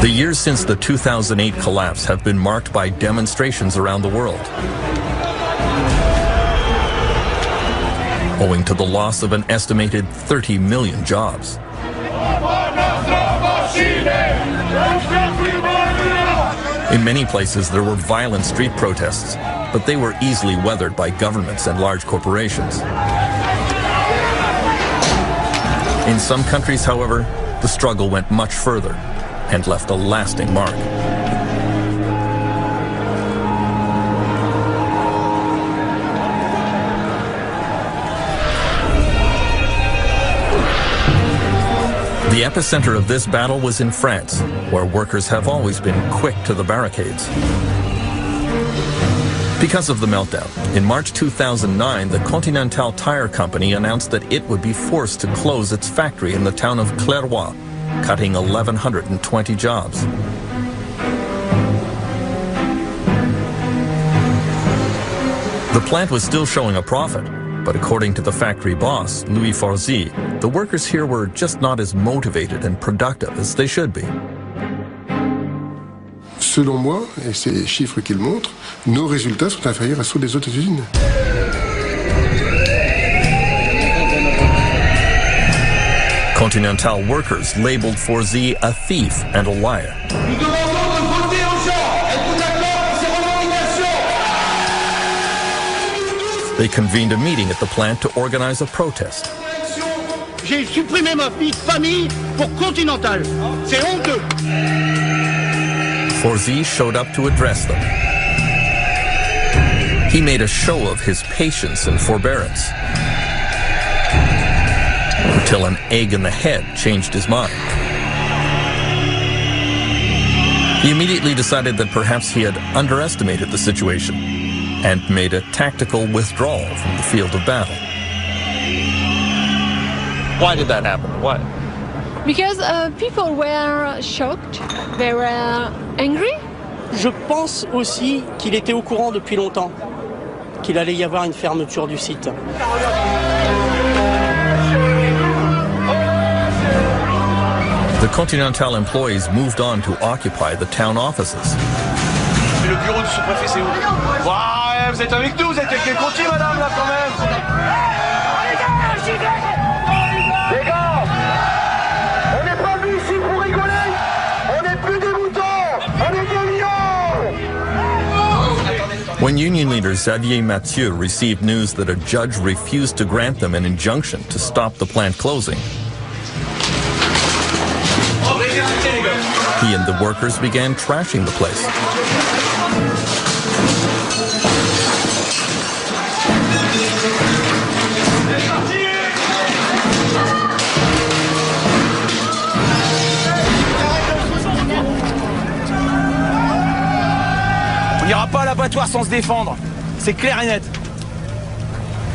The years since the 2008 collapse have been marked by demonstrations around the world, owing to the loss of an estimated 30 million jobs. In many places, there were violent street protests, but they were easily weathered by governments and large corporations. In some countries, however, the struggle went much further and left a lasting mark. The epicenter of this battle was in France, where workers have always been quick to the barricades. Because of the meltdown, in March 2009, the Continental Tire Company announced that it would be forced to close its factory in the town of Clairvaux, cutting 1,120 jobs. The plant was still showing a profit, but according to the factory boss, Louis Forzy, the workers here were just not as motivated and productive as they should be. Selon moi, et c'est les chiffres qui le montrent, nos résultats sont inférieurs à ceux des autres usines. Continental workers labeled Forzy a thief and a liar. They convened a meeting at the plant to organize a protest. J'ai supprimé ma vie de famille pour Continental. C'est honteux. Forzy showed up to address them. He made a show of his patience and forbearance, until an egg in the head changed his mind. He immediately decided that perhaps he had underestimated the situation and made a tactical withdrawal from the field of battle. Why did that happen? Why? Because people were shocked, they were angry. Je pense aussi qu'il était au courant depuis longtemps qu'il allait y avoir une fermeture du site. The Continental employees moved on to occupy the town offices. Le bureau du sous-préfet, c'est où? Ouais, vous êtes avec nous, vous êtes avec les Conti, madame, là, quand même. Les gars, on n'est pas venus ici pour rigoler. On n'est plus des moutons, on est des lions. When union leader Xavier Mathieu received news that a judge refused to grant them an injunction to stop the plant closing, he and the workers began trashing the place. On n'ira pas à l'abattoir sans se défendre. C'est clair et net.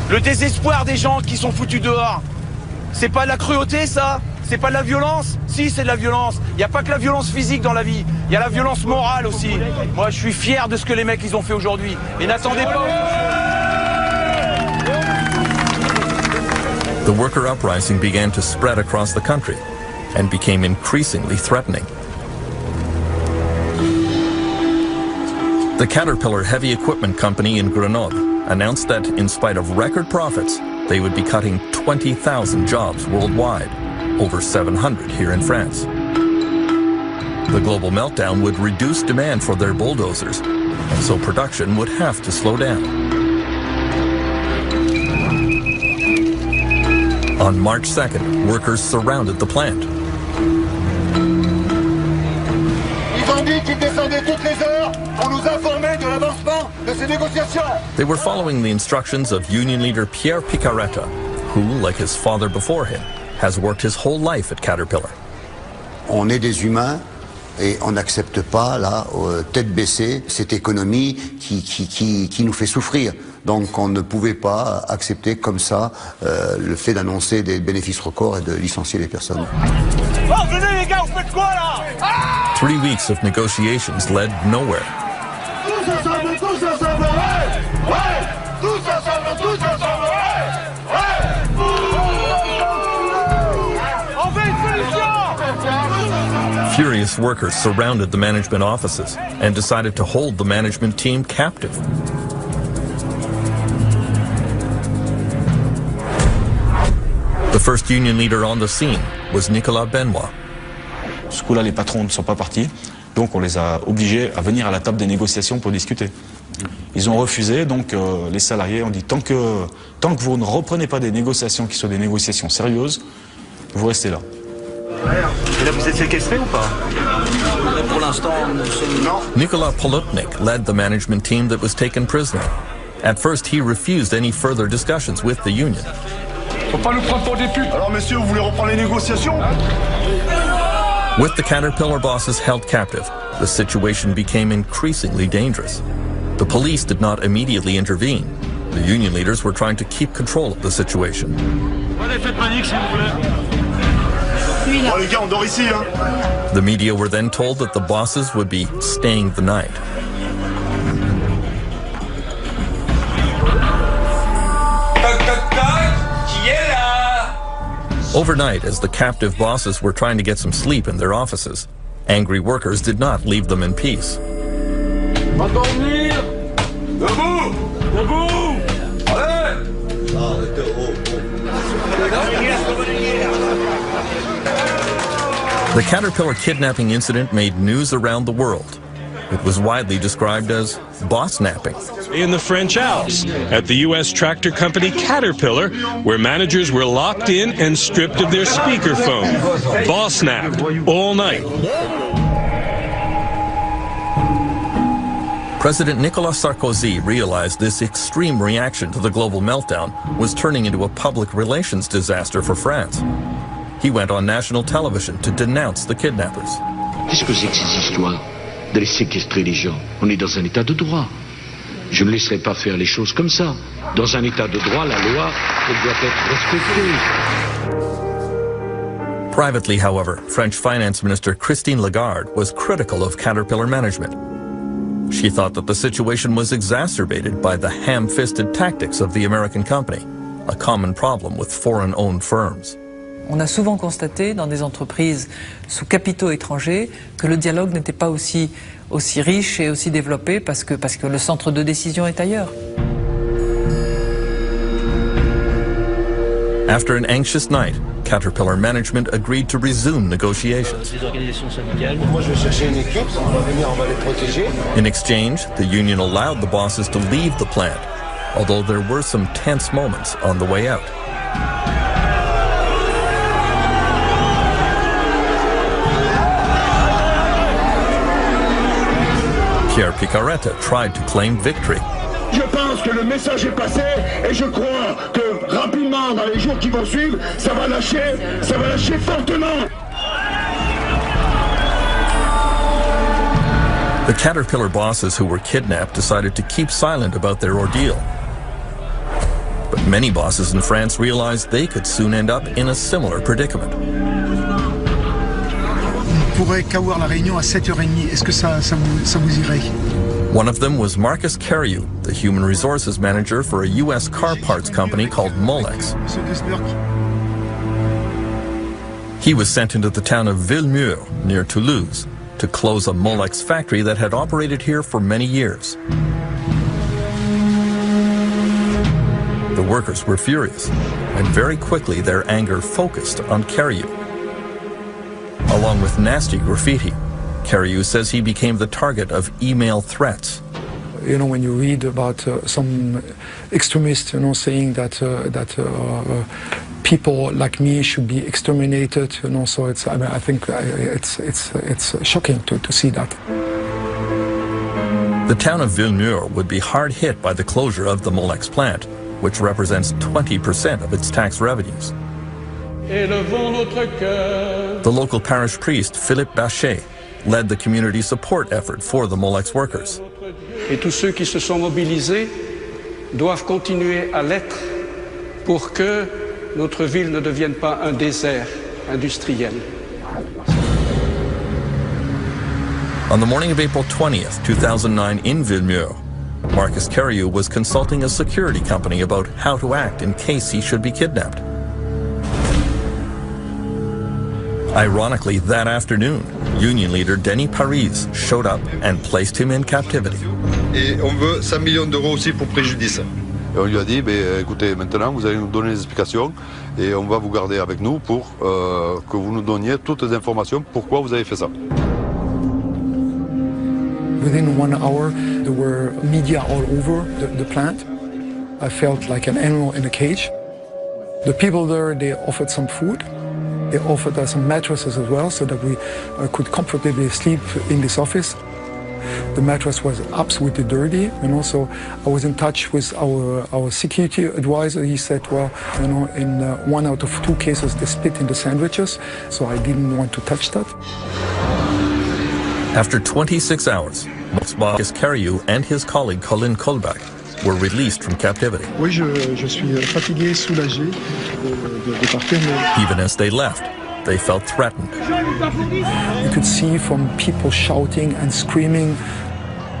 Le désespoir des gens qui sont foutus dehors. C'est pas de la cruauté, ça? C'est pas de la violence? Si, c'est de la violence. Il n'y a pas que la violence physique dans la vie. Il y a la violence morale aussi. Moi, je suis fier de ce que les mecs ils ont fait aujourd'hui. Et n'attendez pas. The worker uprising began to spread across the country and became increasingly threatening. The Caterpillar Heavy Equipment Company in Grenoble announced that, in spite of record profits, they would be cutting 20,000 jobs worldwide, over 700 here in France. The global meltdown would reduce demand for their bulldozers, and so production would have to slow down. On March 2nd, workers surrounded the plant. Ils ont dit qu'ils descendaient toutes les heures pour nous informer de l'avancement de ces négociations. They were following the instructions of union leader Pierre Picaretta, who, like his father before him, has worked his whole life at Caterpillar. On est des humains et on n'accepte pas, là, tête baissée, cette économie qui nous fait souffrir. Donc on ne pouvait pas accepter comme ça le fait d'annoncer des bénéfices records et de licencier les personnes. Oh, venez les gars, vous faites quoi là? 3 weeks of negotiations led nowhere. Tous ensemble, tous ensemble, ouais! Ouais! Tous ensemble, tous ensemble, ouais! Ouais! On veut une solution! Furious workers surrounded the management offices and decided to hold the management team captive. The first union leader on the scene was Nicolas Benoit. Ce coup-là, les patrons ne sont pas partis, donc on les a obligés à venir à la table des négociations pour discuter. Ils ont refusé, donc les salariés ont dit tant que vous ne reprenez pas des négociations qui sont des négociations sérieuses, vous restez là. Et là, vous êtes séquestré ou pas? Pour l'instant, nous sommes... Non. Nicolas Polutnik led the management team that was taken prisoner. At first, he refused any further discussions with the union. Faut pas nous prendre pour des putes. Alors, messieurs, vous voulez reprendre les négociations? With the Caterpillar bosses held captive, the situation became increasingly dangerous. The police did not immediately intervene. The union leaders were trying to keep control of the situation. Oh, les gars, on dort ici, hein? The media were then told that the bosses would be staying the night. Overnight, as the captive bosses were trying to get some sleep in their offices, angry workers did not leave them in peace. The Caterpillar kidnapping incident made news around the world. It was widely described as boss-napping. In the French Alps, at the U.S. tractor company Caterpillar, where managers were locked in and stripped of their speakerphone. Boss-napped all night. President Nicolas Sarkozy realized this extreme reaction to the global meltdown was turning into a public relations disaster for France. He went on national television to denounce the kidnappers. Qu'est-ce que c'est que ces histoires d'aller séquestrer les gens? On est dans un état de droit. Je ne laisserai pas faire les choses comme ça. Dans un état de droit, la loi, elle doit être respectée. Privately, however, French Finance Minister Christine Lagarde was critical of Caterpillar management. She thought that the situation was exacerbated by the ham-fisted tactics of the American company, a common problem with foreign-owned firms. On a souvent constaté dans des entreprises sous capitaux étrangers que le dialogue n'était pas aussi riche et aussi développé parce que le centre de décision est ailleurs. After an anxious night, Caterpillar management agreed to resume negotiations. In exchange, the union allowed the bosses to leave the plant, although there were some tense moments on the way out. Pierre Picaretta tried to claim victory. Je pense que le message est passé et je crois que rapidement, dans les jours qui vont suivre, ça va lâcher fortement. The Caterpillar bosses who were kidnapped decided to keep silent about their ordeal. But many bosses in France realized they could soon end up in a similar predicament. On pourrait qu'avoir la réunion à 7h30. Est-ce que ça vous irait? One of them was Marcus Carriou, the human resources manager for a U.S. car parts company called Molex. He was sent into the town of Villemur, near Toulouse, to close a Molex factory that had operated here for many years. The workers were furious, and very quickly their anger focused on Carriou. Along with nasty graffiti, Carriou says he became the target of email threats. You know, when you read about some extremists, saying that people like me should be exterminated, so it's. I think it's shocking to see that. The town of Villemur would be hard hit by the closure of the Molex plant, which represents 20% of its tax revenues. The local parish priest, Philippe Bachet, led the community support effort for the Molex workers. Et tous ceux qui se sont mobilisés doivent continuer à l'être pour que notre ville ne devienne pas un désert industriel. On the morning of April 20th, 2009 in Villemur, Marcus Carriou was consulting a security company about how to act in case he should be kidnapped. Ironically, that afternoon, union leader Denis Paris showed up and placed him in captivity. Et on veut 100 millions d'euros aussi pour préjudice. Et on lui a dit, écoutez, maintenant vous allez nous donner des explications et on va vous garder avec nous pour que vous nous donniez toutes les informations pourquoi vous avez fait ça. Within 1 hour, there were media all over the plant. I felt like an animal in a cage. The people there, they offered some food. They offered us some mattresses as well so that we could comfortably sleep in this office. The mattress was absolutely dirty, so I was in touch with our security advisor. He said, well, in 1 out of 2 cases they spit in the sandwiches, so I didn't want to touch that. After 26 hours, Marcus Cariou and his colleague Colin Kolbach were released from captivity. Oui, je suis fatigué, soulagé de partir, mais... Even as they left, they felt threatened. You could see from people shouting and screaming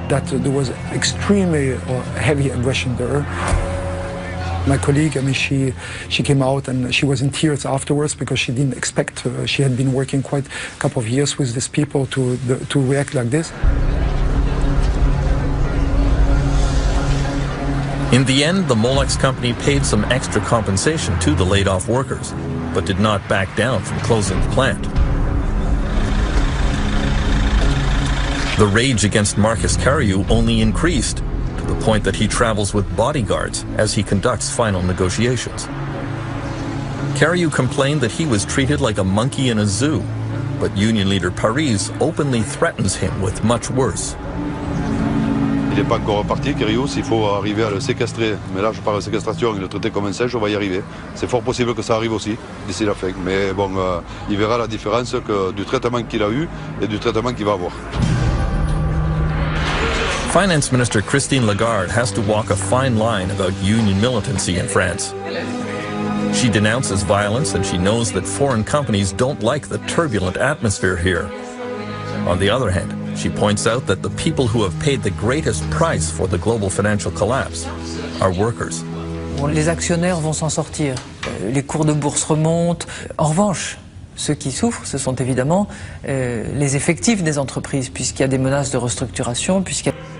that there was extremely heavy aggression there. My colleague, she came out and she was in tears afterwards because she didn't expect, she had been working quite a couple of years with these people to react like this. In the end, the Molex company paid some extra compensation to the laid-off workers, but did not back down from closing the plant. The rage against Marcus Cariou only increased, to the point that he travels with bodyguards as he conducts final negotiations. Cariou complained that he was treated like a monkey in a zoo, but union leader Paris openly threatens him with much worse. Il n'est pas encore reparti, Cariou, s'il faut arriver à le séquestrer. Mais là, je parle de séquestration et le traiter comme un singe, on va y arriver. C'est fort possible que ça arrive aussi, d'ici la fin. Mais bon, il verra la différence du traitement qu'il a eu et du traitement qu'il va avoir. Finance Minister Christine Lagarde has to walk a fine line about union militancy in France. She denounces violence and she knows that foreign companies don't like the turbulent atmosphere here. On the other hand, she points out that the people who have paid the greatest price for the global financial collapse are workers. Les actionnaires vont s'en sortir. Les cours de bourse remontent. En revanche, ceux qui souffrent, ce sont évidemment les effectifs des entreprises, puisqu'il y a des menaces de restructuration,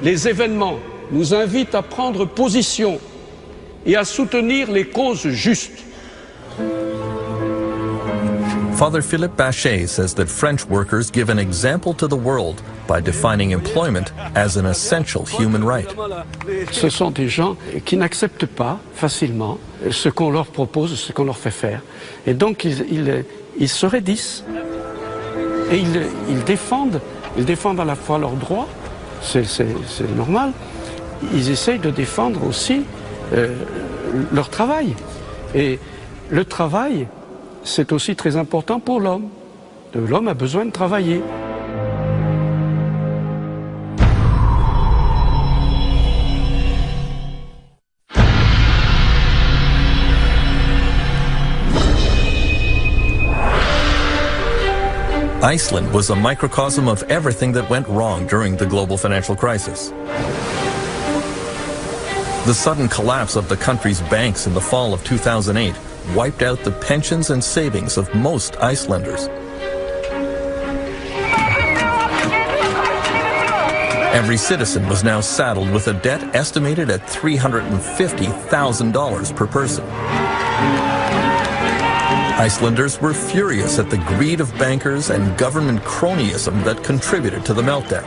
Les événements nous invitent à prendre position et à soutenir les causes justes. Father Philippe Bachet says that French workers give an example to the world by defining employment as an essential human right. Ce sont des gens qui n'acceptent pas facilement ce qu'on leur propose, ce qu'on leur fait faire. Et donc ils se raidissent et ils défendent à la fois leurs droits, c'est normal. Ils essayent de défendre aussi leur travail. Et le travail, c'est aussi très important pour l'homme. L'homme a besoin de travailler. Iceland was a microcosm of everything that went wrong during the global financial crisis. The sudden collapse of the country's banks in the fall of 2008 wiped out the pensions and savings of most Icelanders. Every citizen was now saddled with a debt estimated at $350,000 per person. Icelanders were furious at the greed of bankers and government cronyism that contributed to the meltdown.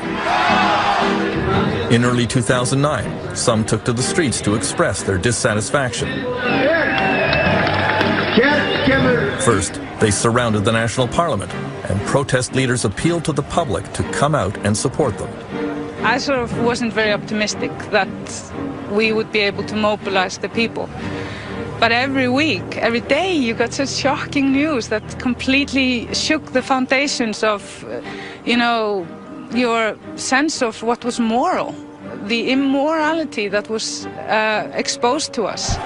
In early 2009, some took to the streets to express their dissatisfaction. First, they surrounded the National Parliament, and protest leaders appealed to the public to come out and support them. I sort of wasn't very optimistic that we would be able to mobilize the people. But every week, every day, you got such shocking news that completely shook the foundations of, your sense of what was moral. The immorality that was exposed to us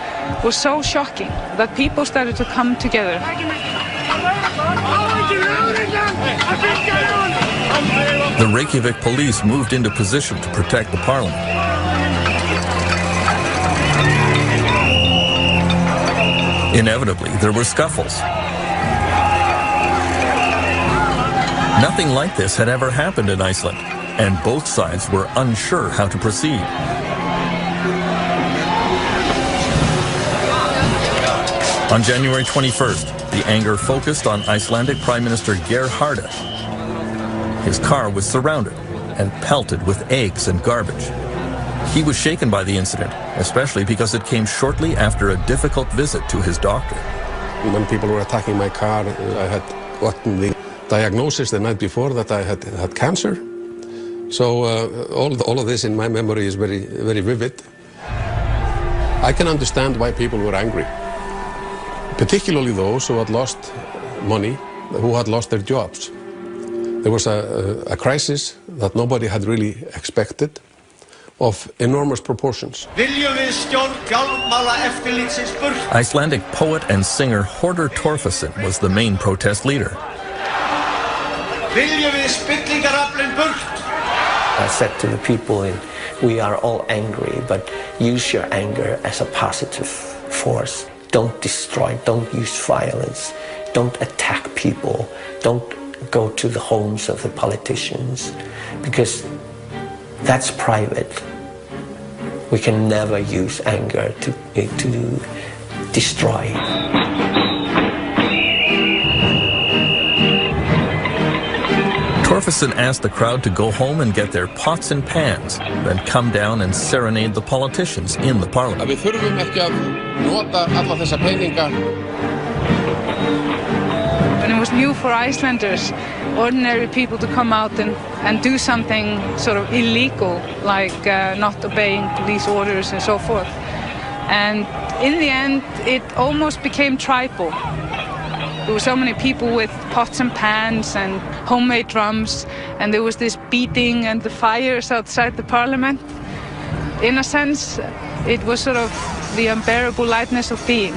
was so shocking that people started to come together. The Reykjavik police moved into position to protect the parliament. Inevitably, there were scuffles. Nothing like this had ever happened in Iceland, and both sides were unsure how to proceed. On January 21st, the anger focused on Icelandic Prime Minister Geir Haarde. His car was surrounded and pelted with eggs and garbage. He was shaken by the incident, especially because it came shortly after a difficult visit to his doctor. When people were attacking my car, I had gotten the diagnosis the night before that I had cancer. So all of this in my memory is very, very vivid. I can understand why people were angry, particularly those who had lost money, who had lost their jobs. There was a crisis that nobody had really expected, of enormous proportions. Icelandic poet and singer Hordur Torfason was the main protest leader. I said to the people, we are all angry, but use your anger as a positive force. Don't destroy, don't use violence, don't attack people, don't go to the homes of the politicians, because that's private. We can never use anger to destroy. Torfason asked the crowd to go home and get their pots and pans, then come down and serenade the politicians in the parliament. Við þurfum ekki að nota alla þessa peninga. And it was new for Icelanders, ordinary people, to come out and do something sort of illegal, like not obeying police orders and so forth. And in the end, it almost became tribal. There were so many people with pots and pans and homemade drums, and there was this beating and the fires outside the parliament. In a sense, it was sort of the unbearable lightness of being,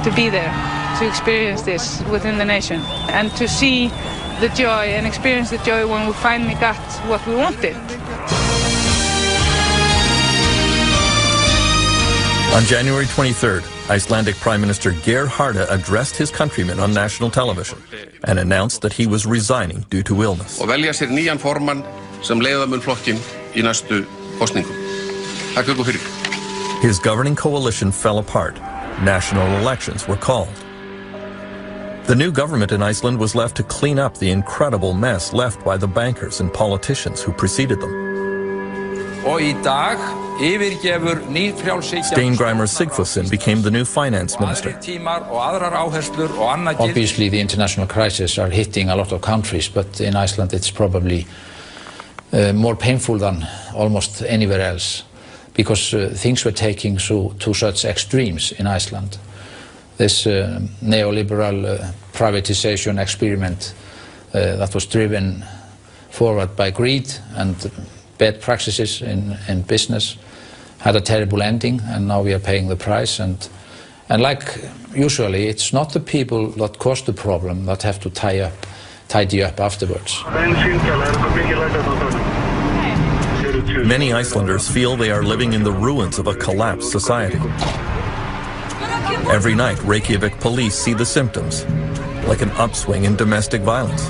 to be there, to experience this within the nation, and to see the joy and experience the joy when we finally got what we wanted. On January 23rd, Icelandic Prime Minister Geir Haarde addressed his countrymen on national television and announced that he was resigning due to illness. Og velja sér nýjan formann sem leiða mun flokkinn í næstu kosningum. Takk fyrir. His governing coalition fell apart. National elections were called. The new government in Iceland was left to clean up the incredible mess left by the bankers and politicians who preceded them. Og í dag yfirgefur Steingrimur Sigfusson became the new finance minister. Obviously, the international crises are hitting a lot of countries, but in Iceland it's probably more painful than almost anywhere else, because things were taking to such extremes in Iceland. This neoliberal privatization experiment that was driven forward by greed and bad practices in business had a terrible ending, and now we are paying the price. And like usually, it's not the people that caused the problem that have to tidy up afterwards. Many Icelanders feel they are living in the ruins of a collapsed society. Every night, Reykjavik police see the symptoms, like an upswing in domestic violence.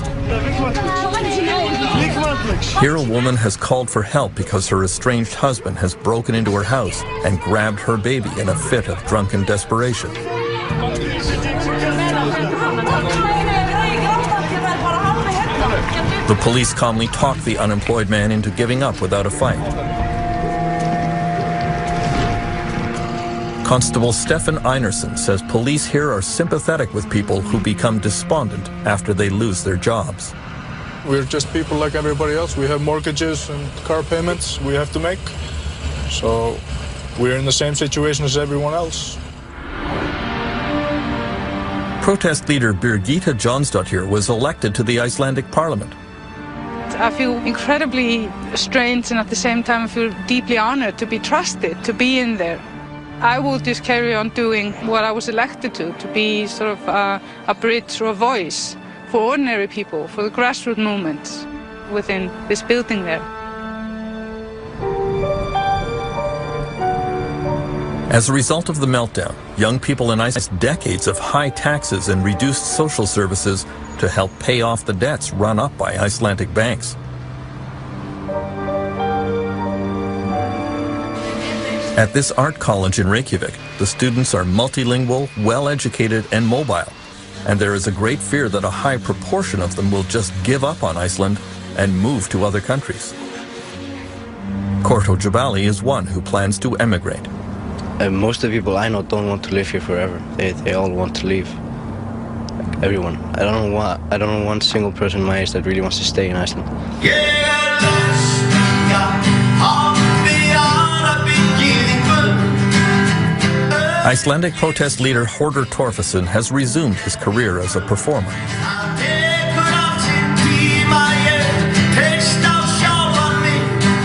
Here a woman has called for help because her estranged husband has broken into her house and grabbed her baby in a fit of drunken desperation. The police calmly talk the unemployed man into giving up without a fight. Constable Stefan Einarsson says police here are sympathetic with people who become despondent after they lose their jobs. We're just people like everybody else. We have mortgages and car payments we have to make. So we're in the same situation as everyone else. Protest leader Birgitta Jónsdóttir was elected to the Icelandic parliament. I feel incredibly strange, and at the same time I feel deeply honored to be trusted, to be in there. I will just carry on doing what I was elected to be sort of a bridge or a voice for ordinary people, for the grassroots movements within this building there. As a result of the meltdown, young people in Iceland faced decades of high taxes and reduced social services to help pay off the debts run up by Icelandic banks. At this art college in Reykjavik, the students are multilingual, well-educated, and mobile. And there is a great fear that a high proportion of them will just give up on Iceland and move to other countries. Korto Jabali is one who plans to emigrate. Most of the people I know don't want to live here forever. They all want to leave. Everyone. I don't know one single person my age that really wants to stay in Iceland. Icelandic protest leader Hordur Torfason has resumed his career as a performer.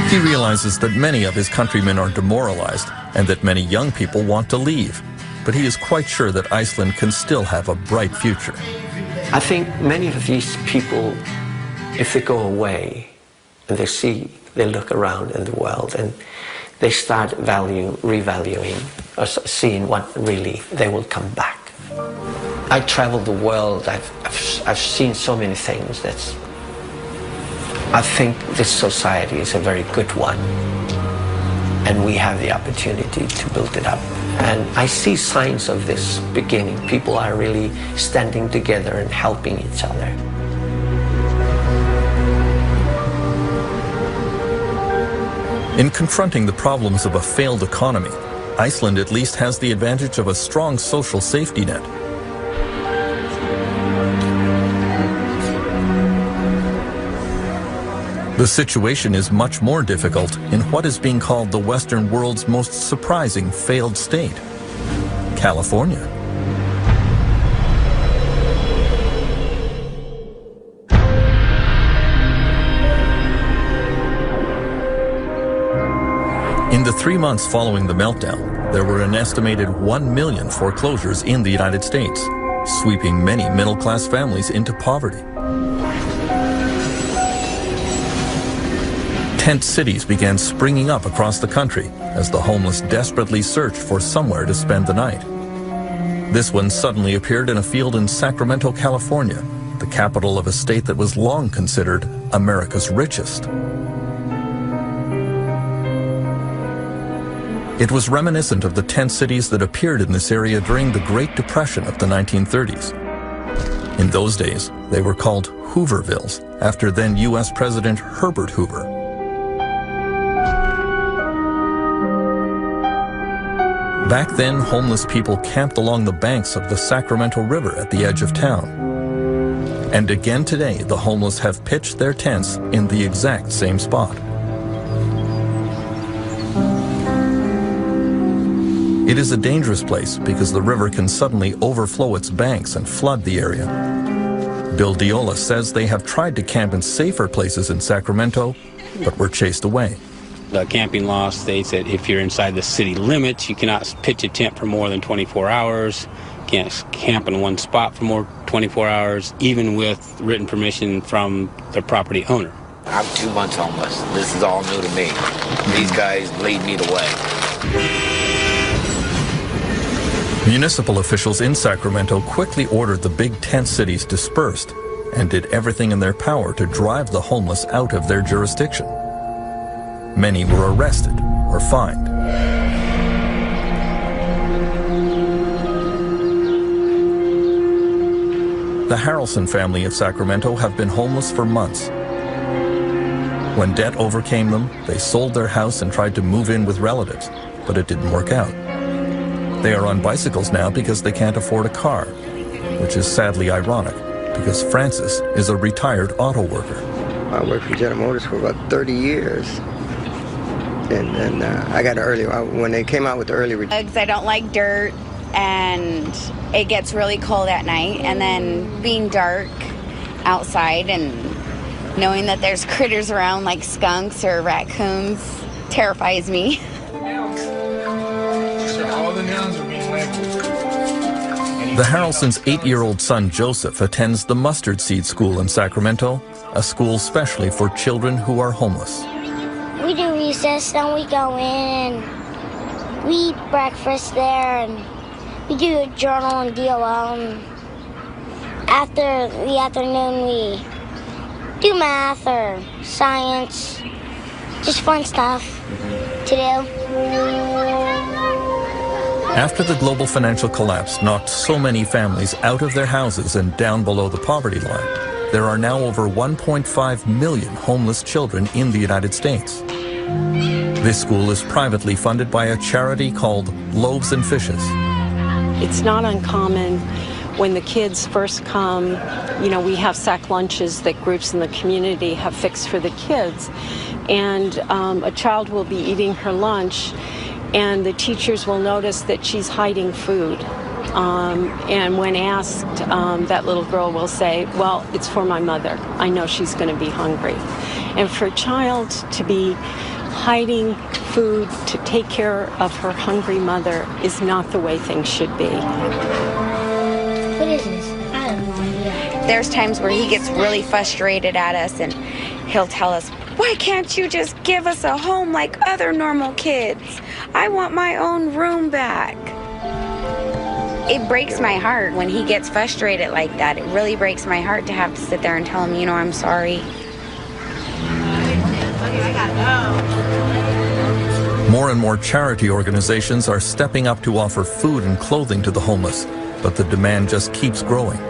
He realizes that many of his countrymen are demoralized and that many young people want to leave. But he is quite sure that Iceland can still have a bright future. I think many of these people, if they go away and they look around in the world and they start revaluing or seeing what really they will come back. I traveled the world, I've seen so many things I think this society is a very good one and we have the opportunity to build it up. And I see signs of this beginning. People are really standing together and helping each other. In confronting the problems of a failed economy, Iceland at least has the advantage of a strong social safety net. The situation is much more difficult in what is being called the Western world's most surprising failed state, California. In the 3 months following the meltdown, there were an estimated 1 million foreclosures in the United States, sweeping many middle-class families into poverty. Tent cities began springing up across the country as the homeless desperately searched for somewhere to spend the night. This one suddenly appeared in a field in Sacramento, California, the capital of a state that was long considered America's richest. It was reminiscent of the tent cities that appeared in this area during the Great Depression of the 1930s. In those days, they were called Hoovervilles, after then U.S. President Herbert Hoover. Back then, homeless people camped along the banks of the Sacramento River at the edge of town. And again today, the homeless have pitched their tents in the exact same spot. It is a dangerous place because the river can suddenly overflow its banks and flood the area. Bill Diola says they have tried to camp in safer places in Sacramento, but were chased away. The camping law states that if you're inside the city limits, you cannot pitch a tent for more than 24 hours. You can't camp in one spot for more than 24 hours, even with written permission from the property owner. I'm 2 months homeless. This is all new to me. These guys lead me the way. Municipal officials in Sacramento quickly ordered the big tent cities dispersed and did everything in their power to drive the homeless out of their jurisdiction. Many were arrested or fined. The Harrelson family of Sacramento have been homeless for months. When debt overcame them, they sold their house and tried to move in with relatives, but it didn't work out. They are on bicycles now because they can't afford a car, which is sadly ironic because Francis is a retired auto worker. I worked for General Motors for about 30 years. And I got an early, when they came out with the early retirement. I don't like dirt, and it gets really cold at night, and then being dark outside and knowing that there's critters around like skunks or raccoons terrifies me. The Harrelsons' 8-year-old son Joseph attends the Mustard Seed School in Sacramento, a school specially for children who are homeless. We do recess, then we go in and we eat breakfast there, and we do a journal and DOL. And after the afternoon, we do math or science, just fun stuff to do. After the global financial collapse knocked so many families out of their houses and down below the poverty line, there are now over 1.5 million homeless children in the United States. This school is privately funded by a charity called Loaves and Fishes. It's not uncommon when the kids first come, you know, we have sack lunches that groups in the community have fixed for the kids, and a child will be eating her lunch, and the teachers will notice that she's hiding food. And when asked, that little girl will say, well, it's for my mother. I know she's going to be hungry. And for a child to be hiding food to take care of her hungry mother is not the way things should be. What is this? I have no idea. There's times where he gets really frustrated at us and he'll tell us, why can't you just give us a home like other normal kids? I want my own room back. It breaks my heart when he gets frustrated like that. It really breaks my heart to have to sit there and tell him, you know, I'm sorry. More and more charity organizations are stepping up to offer food and clothing to the homeless, but the demand just keeps growing.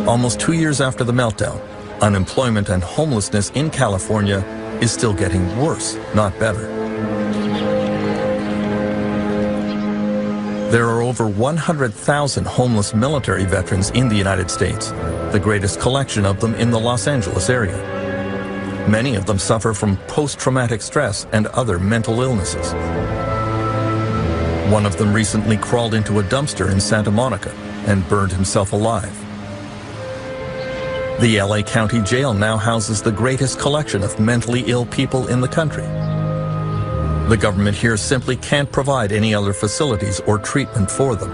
Almost 2 years after the meltdown, unemployment and homelessness in California is still getting worse, not better. There are over 100,000 homeless military veterans in the United States, the greatest collection of them in the Los Angeles area. Many of them suffer from post-traumatic stress and other mental illnesses. One of them recently crawled into a dumpster in Santa Monica and burned himself alive. The LA County Jail now houses the greatest collection of mentally ill people in the country. The government here simply can't provide any other facilities or treatment for them.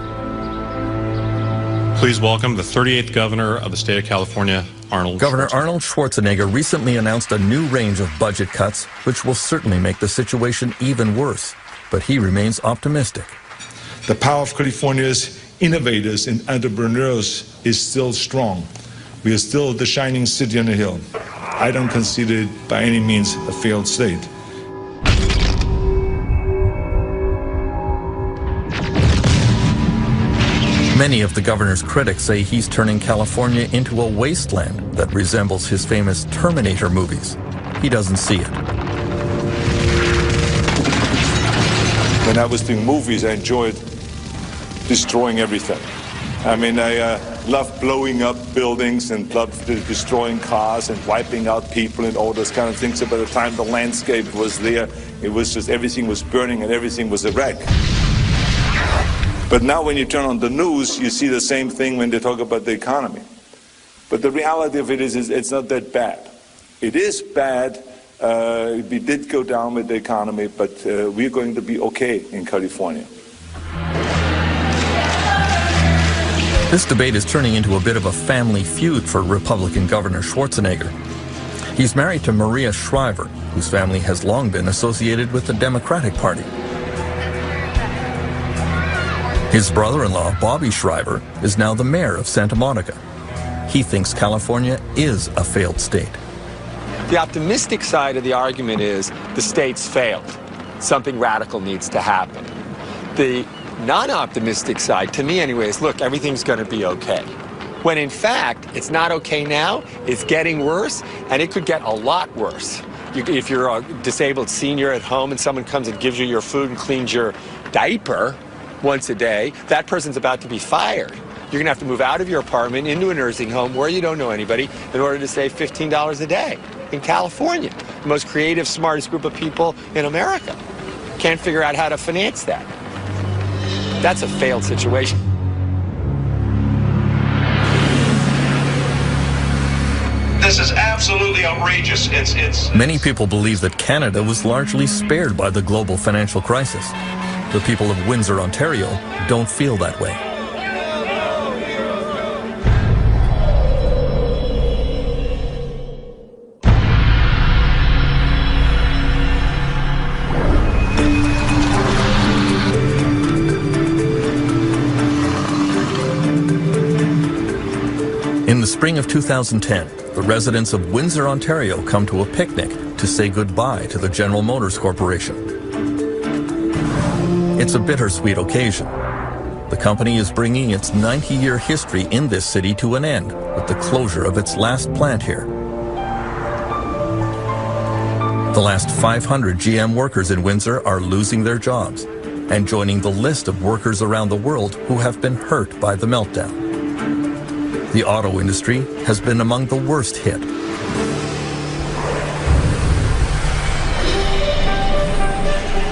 Please welcome the 38th Governor of the state of California, Governor Arnold Schwarzenegger recently announced a new range of budget cuts, which will certainly make the situation even worse. But he remains optimistic. The power of California's innovators and entrepreneurs is still strong. We are still the shining city on the hill. I don't consider it by any means a failed state. Many of the governor's critics say he's turning California into a wasteland that resembles his famous Terminator movies. He doesn't see it. When I was doing movies, I enjoyed destroying everything. I mean, I loved blowing up buildings and loved destroying cars and wiping out people and all those kind of things. So by the time the landscape was there, it was just everything was burning and everything was a wreck. But now when you turn on the news, you see the same thing when they talk about the economy. But the reality of it is it's not that bad. It is bad. We did go down with the economy, but we're going to be okay in California. This debate is turning into a bit of a family feud for Republican Governor Schwarzenegger. He's married to Maria Shriver, whose family has long been associated with the Democratic Party. His brother-in-law, Bobby Shriver, is now the mayor of Santa Monica. He thinks California is a failed state. The optimistic side of the argument is the state's failed. Something radical needs to happen. The non-optimistic side, to me anyways, look, everything's going to be okay. When in fact, it's not okay now, it's getting worse, and it could get a lot worse. If you're a disabled senior at home and someone comes and gives you your food and cleans your diaper once a day, that person's about to be fired. You're going to have to move out of your apartment into a nursing home where you don't know anybody in order to save $15 a day in California. The most creative, smartest group of people in America. Can't figure out how to finance that. That's a failed situation. This is absolutely outrageous. Many people believe that Canada was largely spared by the global financial crisis. The people of Windsor, Ontario, don't feel that way. the spring of 2010, the residents of Windsor, Ontario come to a picnic to say goodbye to the General Motors Corporation. It's a bittersweet occasion. The company is bringing its 90-year history in this city to an end with the closure of its last plant here. The last 500 GM workers in Windsor are losing their jobs and joining the list of workers around the world who have been hurt by the meltdown. The auto industry has been among the worst hit.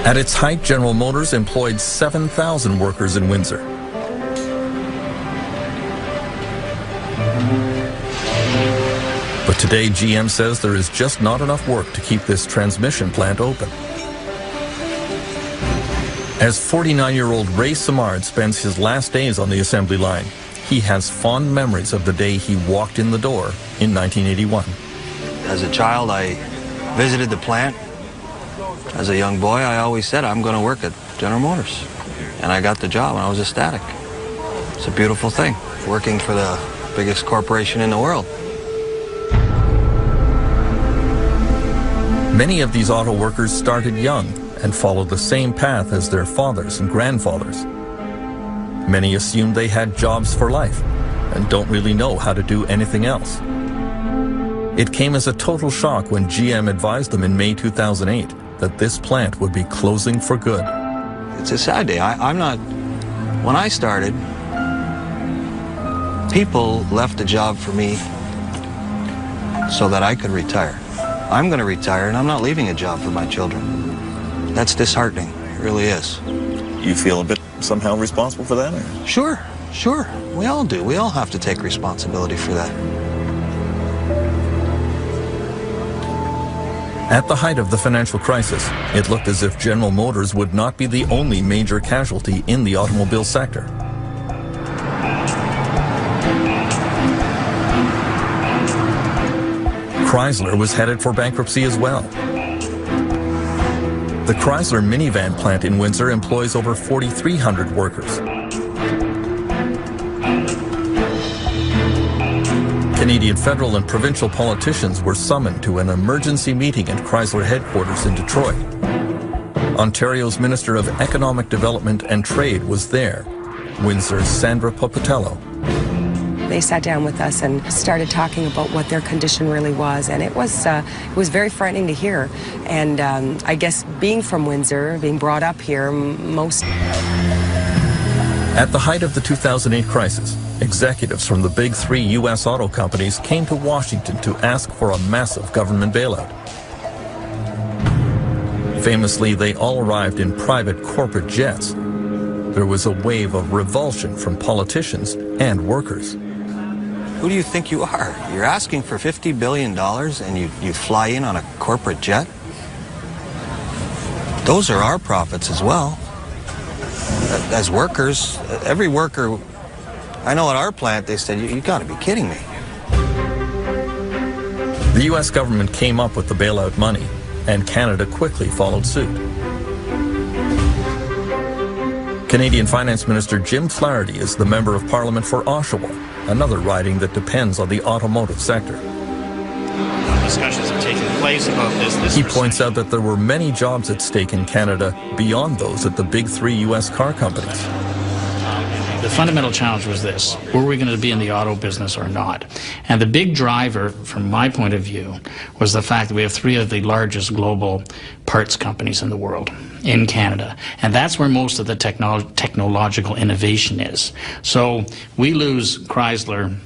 At its height, General Motors employed 7,000 workers in Windsor. But today, GM says there is just not enough work to keep this transmission plant open. As 49-year-old Ray Simard spends his last days on the assembly line, he has fond memories of the day he walked in the door in 1981. As a child, I visited the plant. As a young boy, I always said, I'm going to work at General Motors. And I got the job, and I was ecstatic. It's a beautiful thing, working for the biggest corporation in the world. Many of these auto workers started young and followed the same path as their fathers and grandfathers. Many assumed they had jobs for life and don't really know how to do anything else. It came as a total shock when GM advised them in May 2008 that this plant would be closing for good. It's a sad day. When I started, people left a job for me so that I could retire. I'm going to retire, and I'm not leaving a job for my children. That's disheartening. It really is. You feel a bit somehow responsible for that? Or? Sure. We all do. We all have to take responsibility for that. At the height of the financial crisis, it looked as if General Motors would not be the only major casualty in the automobile sector. Chrysler was headed for bankruptcy as well. The Chrysler minivan plant in Windsor employs over 4,300 workers. Canadian federal and provincial politicians were summoned to an emergency meeting at Chrysler headquarters in Detroit. Ontario's Minister of Economic Development and Trade was there, Windsor's Sandra Popatello. They sat down with us and started talking about what their condition really was, and it was very frightening to hear. And I guess being from Windsor, being brought up here, most... At the height of the 2008 crisis, executives from the big three U.S. auto companies came to Washington to ask for a massive government bailout. Famously, they all arrived in private corporate jets. There was a wave of revulsion from politicians and workers. Who do you think you are? You're asking for $50 billion and you fly in on a corporate jet? Those are our profits as well. As workers, every worker, I know at our plant they said, you gotta be kidding me. The U.S. government came up with the bailout money, and Canada quickly followed suit. Canadian Finance Minister Jim Flaherty is the Member of Parliament for Oshawa, another riding that depends on the automotive sector. Discussions have taken place about this. He points out that there were many jobs at stake in Canada beyond those at the big three U.S. car companies. The fundamental challenge was this: were we going to be in the auto business or not? And the big driver, from my point of view, was the fact that we have three of the largest global parts companies in the world, in Canada. And that's where most of the technological innovation is. So we lose Chrysler,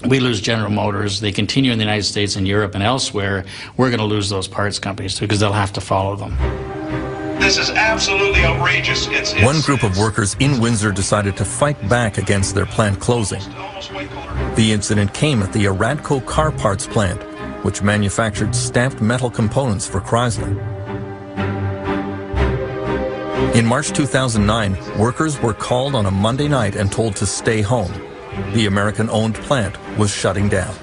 we lose General Motors, they continue in the United States and Europe and elsewhere, we're going to lose those parts companies too, because they'll have to follow them. This is absolutely outrageous. One group of workers in Windsor decided to fight back against their plant closing. The incident came at the Aradco car parts plant, which manufactured stamped metal components for Chrysler. In March 2009, workers were called on a Monday night and told to stay home. The American-owned plant was shutting down.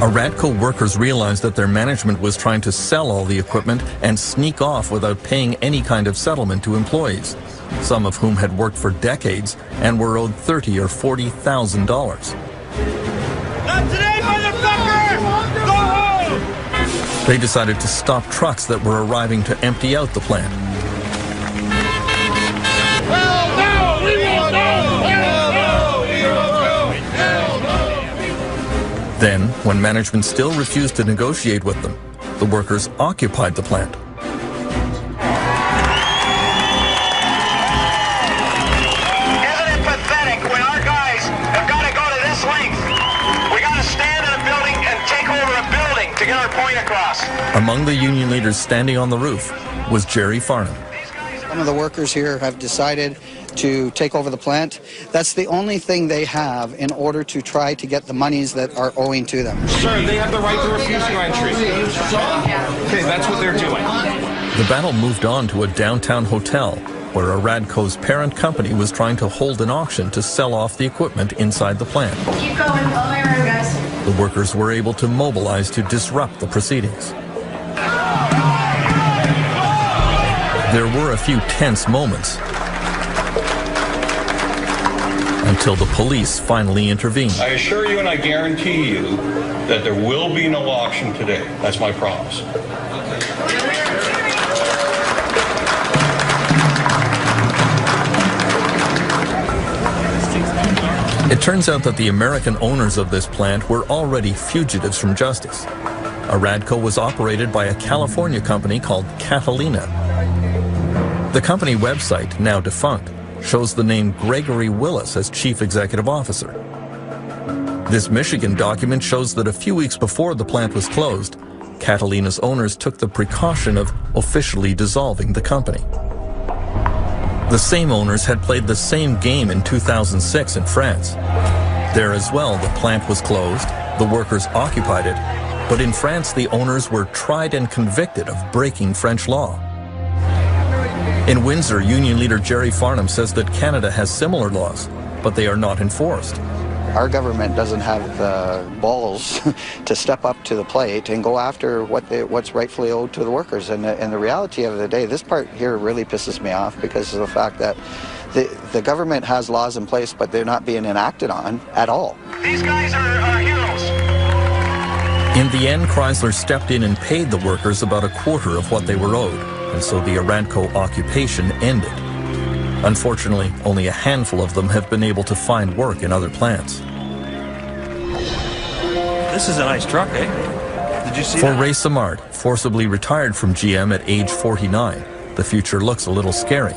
Aradco workers realized that their management was trying to sell all the equipment and sneak off without paying any kind of settlement to employees. some of whom had worked for decades and were owed $30,000 or $40,000. Not today, motherfucker! Go home! They decided to stop trucks that were arriving to empty out the plant. Then, when management still refused to negotiate with them, the workers occupied the plant. Isn't it pathetic when our guys have got to go to this length? We got to stand in a building and take over a building to get our point across. Among the union leaders standing on the roof was Jerry Farnham. Some of the workers here have decided to take over the plant. That's the only thing they have in order to try to get the monies that are owing to them. Sir, they have the right to refuse your entry. Okay, that's what they're doing. The battle moved on to a downtown hotel where Aradco's parent company was trying to hold an auction to sell off the equipment inside the plant. Keep going, all the way around, guys. The workers were able to mobilize to disrupt the proceedings. There were a few tense moments until the police finally intervened. I assure you and I guarantee you that there will be no auction today. That's my promise. It turns out that the American owners of this plant were already fugitives from justice. Aradco was operated by a California company called Catalina. The company website, now defunct, shows the name Gregory Willis as chief executive officer. This Michigan document shows that a few weeks before the plant was closed, Catalina's owners took the precaution of officially dissolving the company. The same owners had played the same game in 2006 in France. There as well, the plant was closed, the workers occupied it, but in France the owners were tried and convicted of breaking French law. In Windsor, union leader Jerry Farnham says that Canada has similar laws, but they are not enforced. Our government doesn't have the balls to step up to the plate and go after what's rightfully owed to the workers. And the reality of the day, this part here really pisses me off because of the fact that the government has laws in place, but they're not being enacted on at all. These guys are heroes. In the end, Chrysler stepped in and paid the workers about a quarter of what they were owed, and so the Aradco occupation ended. Unfortunately, only a handful of them have been able to find work in other plants. This is a nice truck, eh? Did you see For that? Ray Samard, forcibly retired from GM at age 49, the future looks a little scary.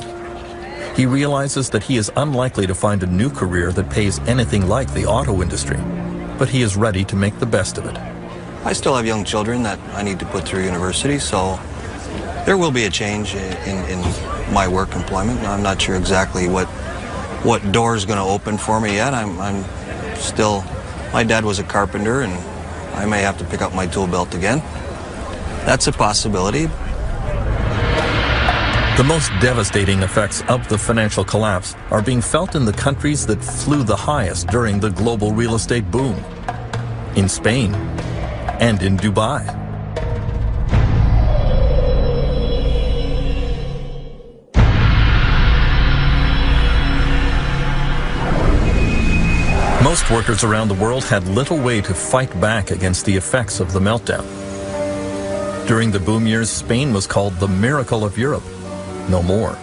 He realizes that he is unlikely to find a new career that pays anything like the auto industry, but he is ready to make the best of it. I still have young children that I need to put through university, so there will be a change in my work employment. I'm not sure exactly what door is going to open for me yet. I'm still, my dad was a carpenter, and I may have to pick up my tool belt again. That's a possibility. The most devastating effects of the financial collapse are being felt in the countries that flew the highest during the global real estate boom. In Spain and in Dubai. Most workers around the world had little way to fight back against the effects of the meltdown. During the boom years, Spain was called the miracle of Europe. No more.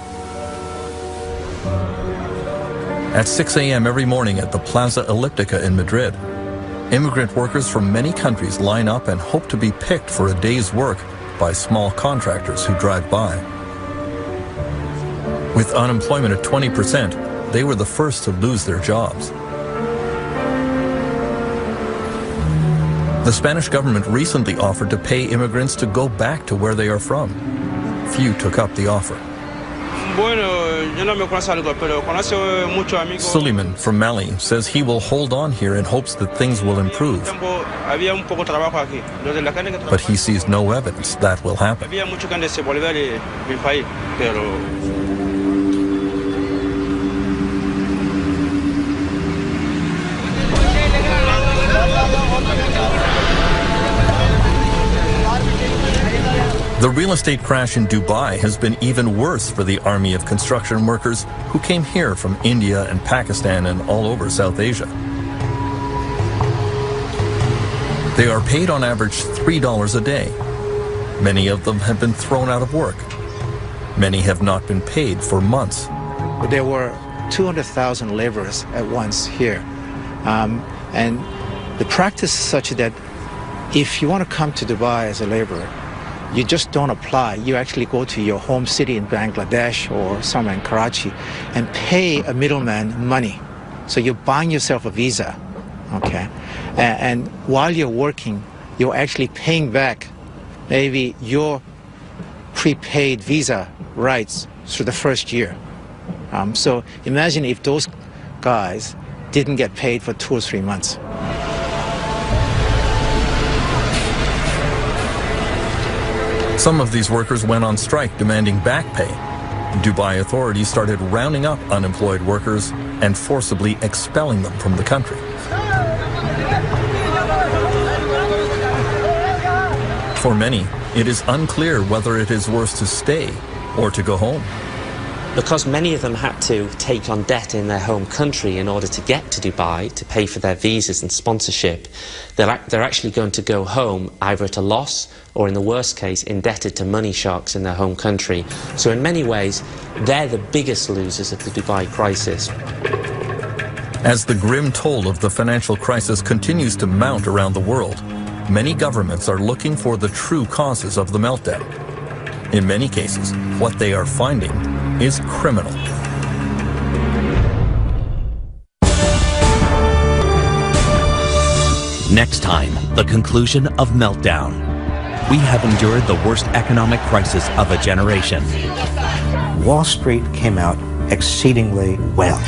At 6 a.m. every morning at the Plaza Elliptica in Madrid, immigrant workers from many countries line up and hope to be picked for a day's work by small contractors who drive by. With unemployment at 20%, they were the first to lose their jobs. The Spanish government recently offered to pay immigrants to go back to where they are from. Few took up the offer. Suleiman from Mali says he will hold on here in hopes that things will improve. But he sees no evidence that will happen. The real estate crash in Dubai has been even worse for the army of construction workers who came here from India and Pakistan and all over South Asia. They are paid on average $3 a day. Many of them have been thrown out of work. Many have not been paid for months. There were 200,000 laborers at once here. And the practice is such that if you want to come to Dubai as a laborer, you just don't apply. You actually go to your home city in Bangladesh or somewhere in Karachi and pay a middleman money. So you're buying yourself a visa, okay? And while you're working, you're actually paying back maybe your prepaid visa rights through the first year. So imagine if those guys didn't get paid for 2 or 3 months. Some of these workers went on strike demanding back pay. Dubai authorities started rounding up unemployed workers and forcibly expelling them from the country. For many, it is unclear whether it is worse to stay or to go home. Because many of them had to take on debt in their home country in order to get to Dubai to pay for their visas and sponsorship, they're actually going to go home either at a loss or, in the worst case, indebted to money sharks in their home country. So in many ways, they're the biggest losers of the Dubai crisis. As the grim toll of the financial crisis continues to mount around the world, many governments are looking for the true causes of the meltdown. In many cases, what they are finding is criminal. Next time, the conclusion of meltdown. We have endured the worst economic crisis of a generation. Wall Street came out exceedingly well.